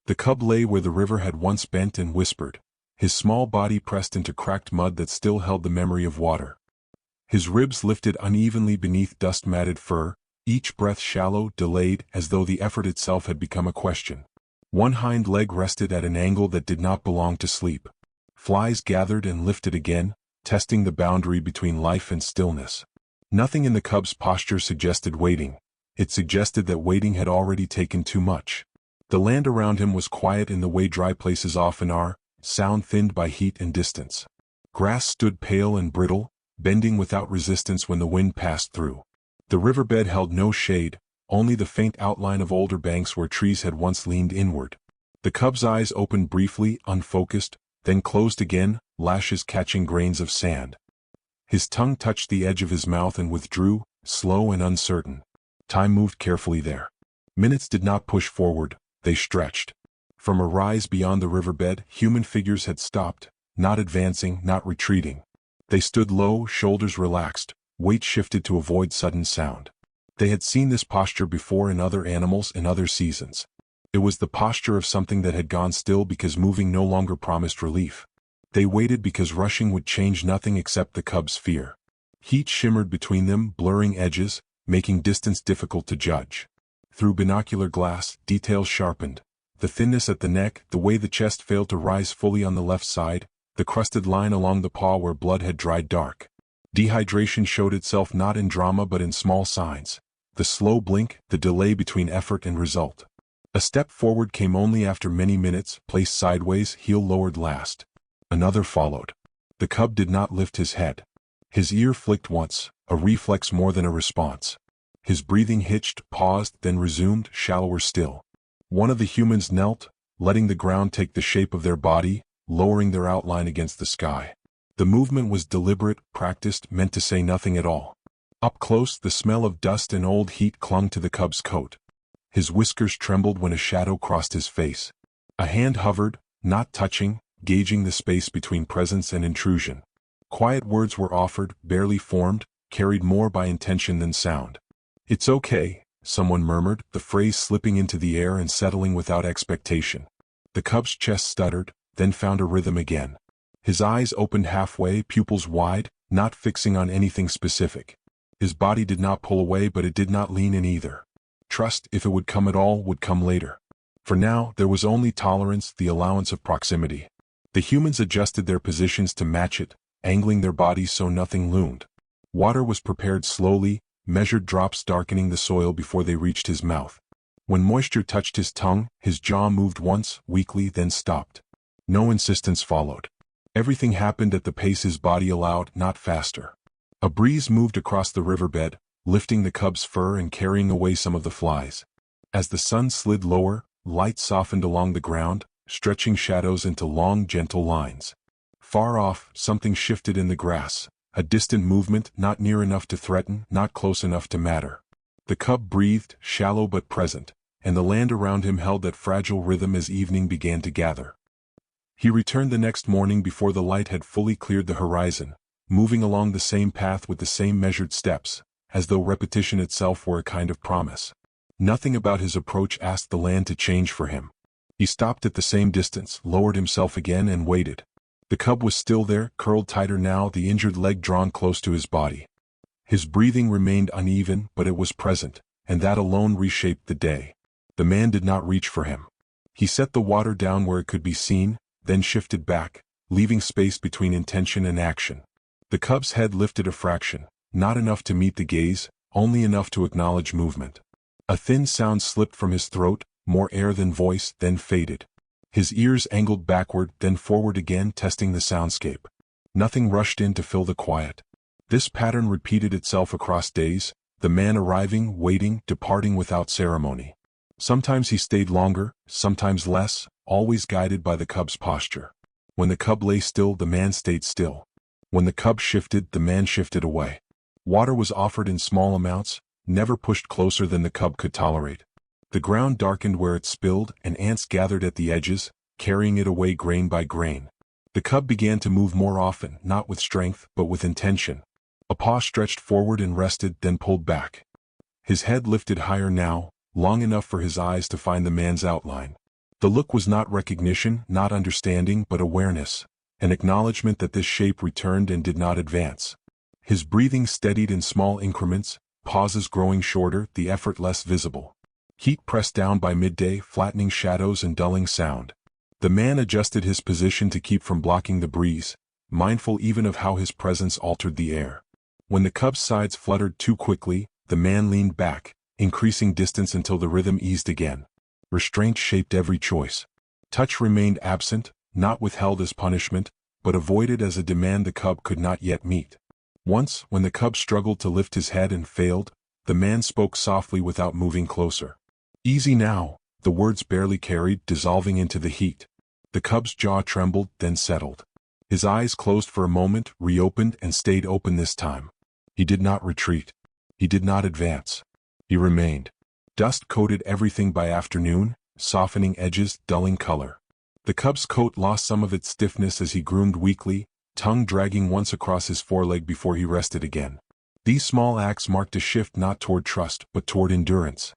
The cub lay where the river had once bent and whispered, his small body pressed into cracked mud that still held the memory of water. His ribs lifted unevenly beneath dust-matted fur, each breath shallow, delayed, as though the effort itself had become a question. One hind leg rested at an angle that did not belong to sleep. Flies gathered and lifted again, testing the boundary between life and stillness. Nothing in the cub's posture suggested waiting. It suggested that waiting had already taken too much. The land around him was quiet in the way dry places often are, sound thinned by heat and distance. Grass stood pale and brittle, bending without resistance when the wind passed through. The riverbed held no shade, only the faint outline of older banks where trees had once leaned inward. The cub's eyes opened briefly, unfocused, then closed again, lashes catching grains of sand. His tongue touched the edge of his mouth and withdrew, slow and uncertain. Time moved carefully there. Minutes did not push forward, they stretched. From a rise beyond the riverbed, human figures had stopped, not advancing, not retreating. They stood low, shoulders relaxed, weight shifted to avoid sudden sound. They had seen this posture before in other animals in other seasons. It was the posture of something that had gone still because moving no longer promised relief. They waited because rushing would change nothing except the cub's fear. Heat shimmered between them, blurring edges, making distance difficult to judge. Through binocular glass, details sharpened. The thinness at the neck, the way the chest failed to rise fully on the left side, the crusted line along the paw where blood had dried dark. Dehydration showed itself not in drama but in small signs. The slow blink, the delay between effort and result. A step forward came only after many minutes, placed sideways, heel lowered last. Another followed. The cub did not lift his head. His ear flicked once, a reflex more than a response. His breathing hitched, paused, then resumed, shallower still. One of the humans knelt, letting the ground take the shape of their body, lowering their outline against the sky. The movement was deliberate, practiced, meant to say nothing at all. Up close, the smell of dust and old heat clung to the cub's coat. His whiskers trembled when a shadow crossed his face. A hand hovered, not touching, gauging the space between presence and intrusion. Quiet words were offered, barely formed, carried more by intention than sound. "It's okay," someone murmured, the phrase slipping into the air and settling without expectation. The cub's chest stuttered, then found a rhythm again. His eyes opened halfway, pupils wide, not fixing on anything specific. His body did not pull away, but it did not lean in either. Trust, if it would come at all, would come later. For now, there was only tolerance, the allowance of proximity. The humans adjusted their positions to match it, angling their bodies so nothing loomed. Water was prepared slowly, measured drops darkening the soil before they reached his mouth. When moisture touched his tongue, his jaw moved once, weakly, then stopped. No insistence followed. Everything happened at the pace his body allowed, not faster. A breeze moved across the riverbed, lifting the cub's fur and carrying away some of the flies. As the sun slid lower, light softened along the ground, stretching shadows into long, gentle lines. Far off, something shifted in the grass, a distant movement, not near enough to threaten, not close enough to matter. The cub breathed, shallow but present, and the land around him held that fragile rhythm as evening began to gather. He returned the next morning before the light had fully cleared the horizon, moving along the same path with the same measured steps, as though repetition itself were a kind of promise. Nothing about his approach asked the land to change for him. He stopped at the same distance, lowered himself again, and waited. The cub was still there, curled tighter now, the injured leg drawn close to his body. His breathing remained uneven, but it was present, and that alone reshaped the day. The man did not reach for him. He set the water down where it could be seen, then shifted back, leaving space between intention and action. The cub's head lifted a fraction, not enough to meet the gaze, only enough to acknowledge movement. A thin sound slipped from his throat, more air than voice, then faded. His ears angled backward, then forward again, testing the soundscape. Nothing rushed in to fill the quiet. This pattern repeated itself across days, the man arriving, waiting, departing without ceremony. Sometimes he stayed longer, sometimes less, always guided by the cub's posture. When the cub lay still, the man stayed still. When the cub shifted, the man shifted away. Water was offered in small amounts, never pushed closer than the cub could tolerate. The ground darkened where it spilled, and ants gathered at the edges, carrying it away grain by grain. The cub began to move more often, not with strength, but with intention. A paw stretched forward and rested, then pulled back. His head lifted higher now, long enough for his eyes to find the man's outline. The look was not recognition, not understanding, but awareness, an acknowledgement that this shape returned and did not advance. His breathing steadied in small increments, pauses growing shorter, the effort less visible. Heat pressed down by midday, flattening shadows and dulling sound. The man adjusted his position to keep from blocking the breeze, mindful even of how his presence altered the air. When the cub's sides fluttered too quickly, the man leaned back, increasing distance until the rhythm eased again. Restraint shaped every choice. Touch remained absent, not withheld as punishment, but avoided as a demand the cub could not yet meet. Once, when the cub struggled to lift his head and failed, the man spoke softly without moving closer. "Easy now," the words barely carried, dissolving into the heat. The cub's jaw trembled, then settled. His eyes closed for a moment, reopened, and stayed open this time. He did not retreat. He did not advance. He remained. Dust coated everything by afternoon, softening edges, dulling color. The cub's coat lost some of its stiffness as he groomed weakly, tongue dragging once across his foreleg before he rested again. These small acts marked a shift not toward trust, but toward endurance.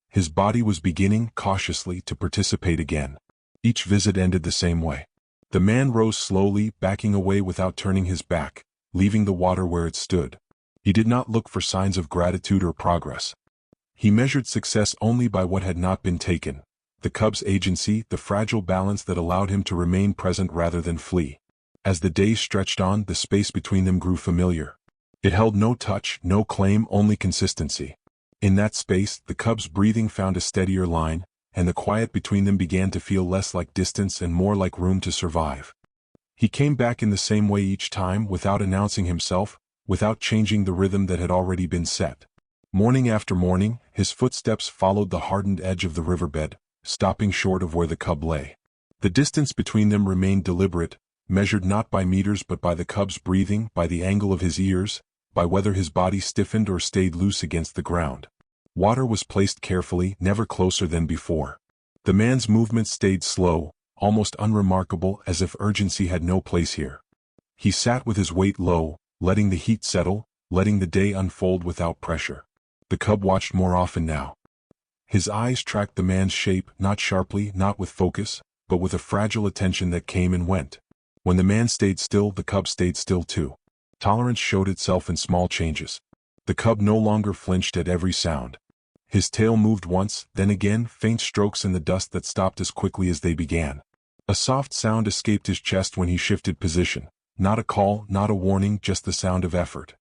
His body was beginning, cautiously, to participate again. Each visit ended the same way. The man rose slowly, backing away without turning his back, leaving the water where it stood. He did not look for signs of gratitude or progress. He measured success only by what had not been taken. The cub's agency, the fragile balance that allowed him to remain present rather than flee. As the days stretched on, the space between them grew familiar. It held no touch, no claim, only consistency. In that space, the cub's breathing found a steadier line, and the quiet between them began to feel less like distance and more like room to survive. He came back in the same way each time, without announcing himself, without changing the rhythm that had already been set. Morning after morning, his footsteps followed the hardened edge of the riverbed, stopping short of where the cub lay. The distance between them remained deliberate, measured not by meters but by the cub's breathing, by the angle of his ears, by whether his body stiffened or stayed loose against the ground. Water was placed carefully, never closer than before. The man's movement stayed slow, almost unremarkable, as if urgency had no place here. He sat with his weight low, letting the heat settle, letting the day unfold without pressure. The cub watched more often now. His eyes tracked the man's shape, not sharply, not with focus, but with a fragile attention that came and went. When the man stayed still, the cub stayed still too. Tolerance showed itself in small changes. The cub no longer flinched at every sound. His tail moved once, then again, faint strokes in the dust that stopped as quickly as they began. A soft sound escaped his chest when he shifted position. Not a call, not a warning, just the sound of effort.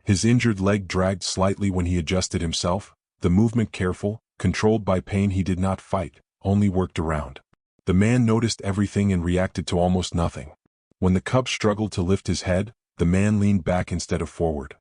His injured leg dragged slightly when he adjusted himself, the movement careful, controlled by pain. He did not fight, only worked around. The man noticed everything and reacted to almost nothing. When the cub struggled to lift his head, the man leaned back instead of forward.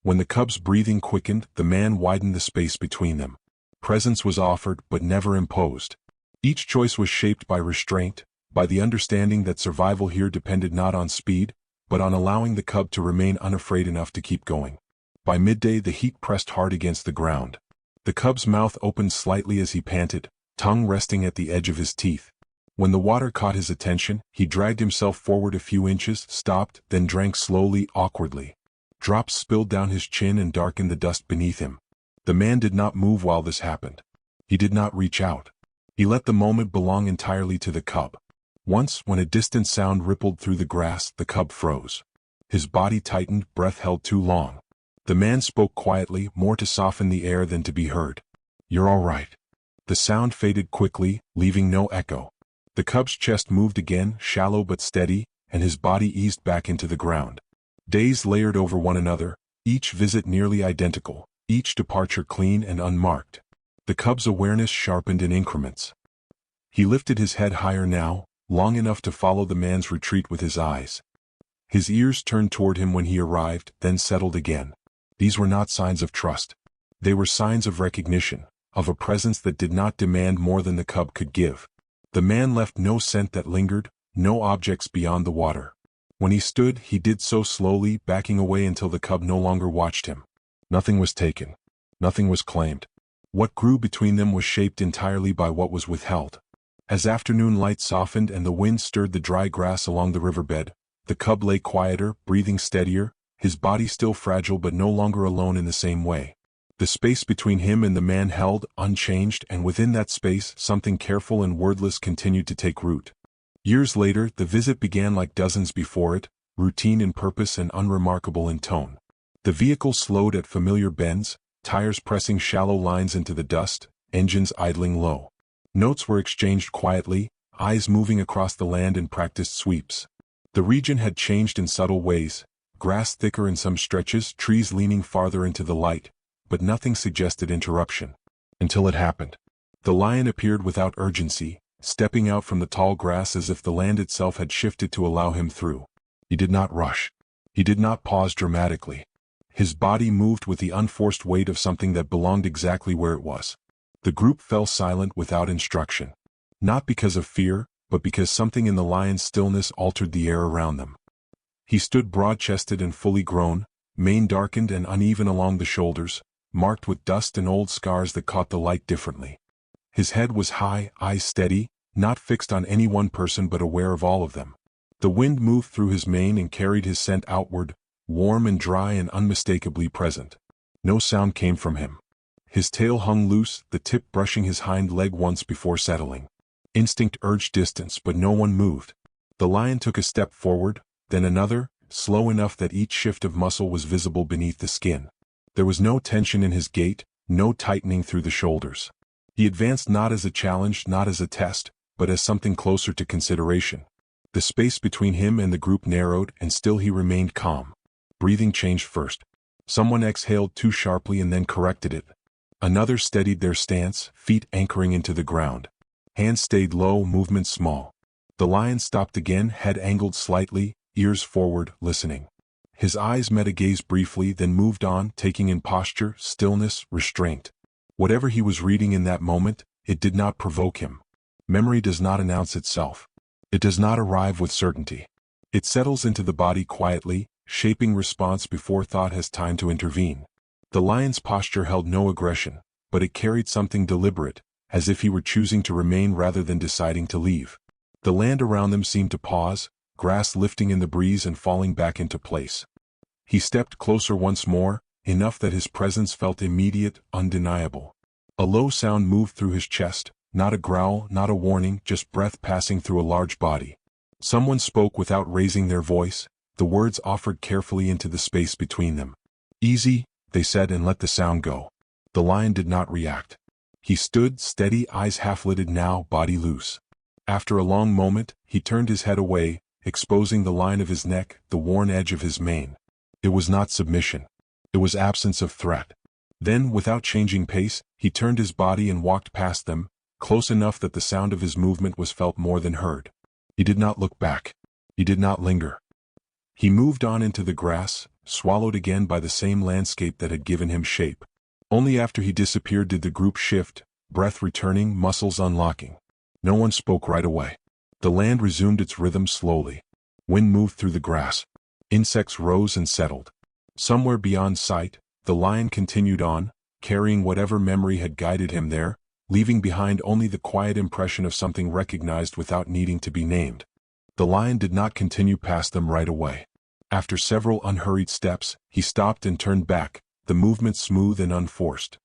When the cub's breathing quickened, the man widened the space between them. Presence was offered, but never imposed. Each choice was shaped by restraint, by the understanding that survival here depended not on speed, but on allowing the cub to remain unafraid enough to keep going. By midday, the heat pressed hard against the ground. The cub's mouth opened slightly as he panted, tongue resting at the edge of his teeth. When the water caught his attention, he dragged himself forward a few inches, stopped, then drank slowly, awkwardly. Drops spilled down his chin and darkened the dust beneath him. The man did not move while this happened. He did not reach out. He let the moment belong entirely to the cub. Once, when a distant sound rippled through the grass, the cub froze. His body tightened, breath held too long. The man spoke quietly, more to soften the air than to be heard. "You're all right." The sound faded quickly, leaving no echo. The cub's chest moved again, shallow but steady, and his body eased back into the ground. Days layered over one another, each visit nearly identical, each departure clean and unmarked. The cub's awareness sharpened in increments. He lifted his head higher now, long enough to follow the man's retreat with his eyes. His ears turned toward him when he arrived, then settled again. These were not signs of trust. They were signs of recognition, of a presence that did not demand more than the cub could give. The man left no scent that lingered, no objects beyond the water. When he stood, he did so slowly, backing away until the cub no longer watched him. Nothing was taken. Nothing was claimed. What grew between them was shaped entirely by what was withheld. As afternoon light softened and the wind stirred the dry grass along the riverbed, the cub lay quieter, breathing steadier, his body still fragile but no longer alone in the same way. The space between him and the man held, unchanged, and within that space something careful and wordless continued to take root. Years later, the visit began like dozens before it, routine in purpose and unremarkable in tone. The vehicle slowed at familiar bends, tires pressing shallow lines into the dust, engines idling low. Notes were exchanged quietly, eyes moving across the land in practiced sweeps. The region had changed in subtle ways, grass thicker in some stretches, trees leaning farther into the light, but nothing suggested interruption. Until it happened. The lion appeared without urgency, stepping out from the tall grass as if the land itself had shifted to allow him through. He did not rush. He did not pause dramatically. His body moved with the unforced weight of something that belonged exactly where it was. The group fell silent without instruction. Not because of fear, but because something in the lion's stillness altered the air around them. He stood broad-chested and fully grown, mane darkened and uneven along the shoulders, marked with dust and old scars that caught the light differently. His head was high, eyes steady, not fixed on any one person but aware of all of them. The wind moved through his mane and carried his scent outward, warm and dry and unmistakably present. No sound came from him. His tail hung loose, the tip brushing his hind leg once before settling. Instinct urged distance, but no one moved. The lion took a step forward, then another, slow enough that each shift of muscle was visible beneath the skin. There was no tension in his gait, no tightening through the shoulders. He advanced not as a challenge, not as a test, but as something closer to consideration. The space between him and the group narrowed, and still he remained calm. Breathing changed first. Someone exhaled too sharply and then corrected it. Another steadied their stance, feet anchoring into the ground. Hands stayed low, movement small. The lion stopped again, head angled slightly, ears forward, listening. His eyes met a gaze briefly, then moved on, taking in posture, stillness, restraint. Whatever he was reading in that moment, it did not provoke him. Memory does not announce itself. It does not arrive with certainty. It settles into the body quietly, shaping response before thought has time to intervene. The lion's posture held no aggression, but it carried something deliberate, as if he were choosing to remain rather than deciding to leave. The land around them seemed to pause, grass lifting in the breeze and falling back into place. He stepped closer once more, enough that his presence felt immediate, undeniable. A low sound moved through his chest, not a growl, not a warning, just breath passing through a large body. Someone spoke without raising their voice, the words offered carefully into the space between them. "Easy," they said, and let the sound go. The lion did not react. He stood, steady, eyes half-lidded now, body loose. After a long moment, he turned his head away, exposing the line of his neck, the worn edge of his mane. It was not submission. It was absence of threat. Then, without changing pace, he turned his body and walked past them, close enough that the sound of his movement was felt more than heard. He did not look back. He did not linger. He moved on into the grass, swallowed again by the same landscape that had given him shape. Only after he disappeared did the group shift, breath returning, muscles unlocking. No one spoke right away. The land resumed its rhythm slowly. Wind moved through the grass. Insects rose and settled. Somewhere beyond sight, the lion continued on, carrying whatever memory had guided him there, leaving behind only the quiet impression of something recognized without needing to be named. The lion did not continue past them right away. After several unhurried steps, he stopped and turned back, the movement smooth and unforced.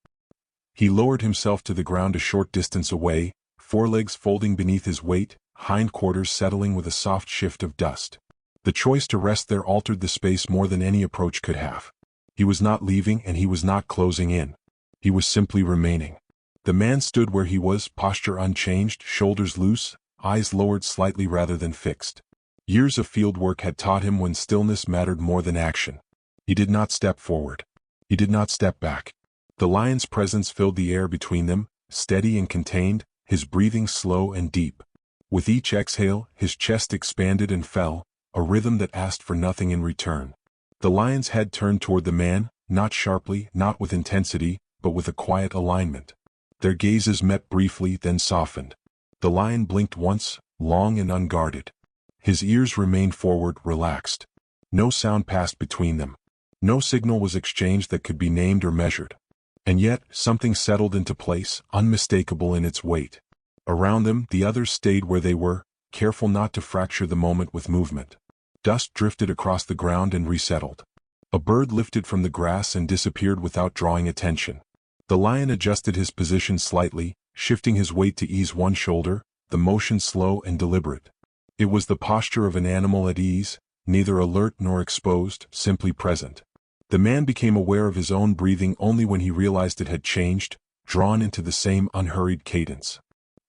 He lowered himself to the ground a short distance away, forelegs folding beneath his weight, hindquarters settling with a soft shift of dust. The choice to rest there altered the space more than any approach could have. He was not leaving and he was not closing in. He was simply remaining. The man stood where he was, posture unchanged, shoulders loose, eyes lowered slightly rather than fixed. Years of field work had taught him when stillness mattered more than action. He did not step forward. He did not step back. The lion's presence filled the air between them, steady and contained, his breathing slow and deep. With each exhale, his chest expanded and fell, a rhythm that asked for nothing in return. The lion's head turned toward the man, not sharply, not with intensity, but with a quiet alignment. Their gazes met briefly, then softened. The lion blinked once, long and unguarded. His ears remained forward, relaxed. No sound passed between them. No signal was exchanged that could be named or measured. And yet, something settled into place, unmistakable in its weight. Around them, the others stayed where they were, careful not to fracture the moment with movement. Dust drifted across the ground and resettled. A bird lifted from the grass and disappeared without drawing attention. The lion adjusted his position slightly, shifting his weight to ease one shoulder, the motion slow and deliberate. It was the posture of an animal at ease, neither alert nor exposed, simply present. The man became aware of his own breathing only when he realized it had changed, drawn into the same unhurried cadence.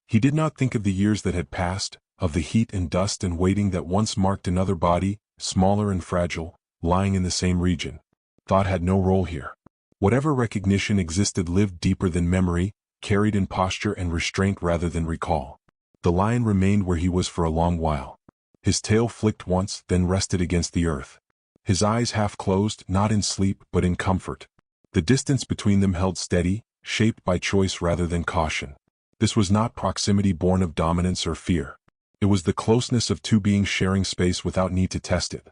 He did not think of the years that had passed, of the heat and dust and waiting that once marked another body, smaller and fragile, lying in the same region. Thought had no role here. Whatever recognition existed lived deeper than memory, carried in posture and restraint rather than recall. The lion remained where he was for a long while. His tail flicked once, then rested against the earth. His eyes half closed, not in sleep but in comfort. The distance between them held steady, shaped by choice rather than caution. This was not proximity born of dominance or fear. It was the closeness of two beings sharing space without need to test it.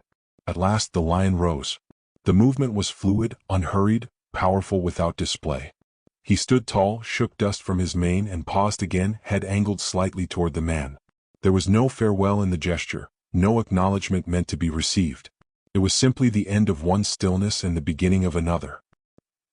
At last the lion rose. The movement was fluid, unhurried, powerful without display. He stood tall, shook dust from his mane and paused again, head angled slightly toward the man. There was no farewell in the gesture, no acknowledgement meant to be received. It was simply the end of one stillness and the beginning of another.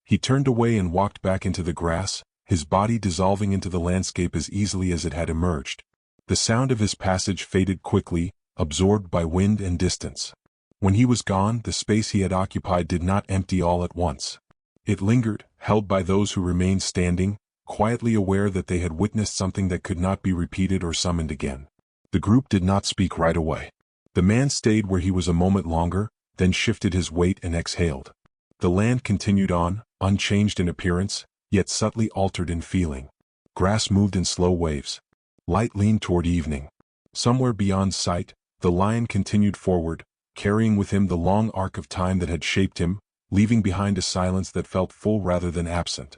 He turned away and walked back into the grass, his body dissolving into the landscape as easily as it had emerged. The sound of his passage faded quickly, absorbed by wind and distance. When he was gone, the space he had occupied did not empty all at once. It lingered, held by those who remained standing, quietly aware that they had witnessed something that could not be repeated or summoned again. The group did not speak right away. The man stayed where he was a moment longer, then shifted his weight and exhaled. The land continued on, unchanged in appearance, yet subtly altered in feeling. Grass moved in slow waves. Light leaned toward evening. Somewhere beyond sight, the lion continued forward, carrying with him the long arc of time that had shaped him, leaving behind a silence that felt full rather than absent.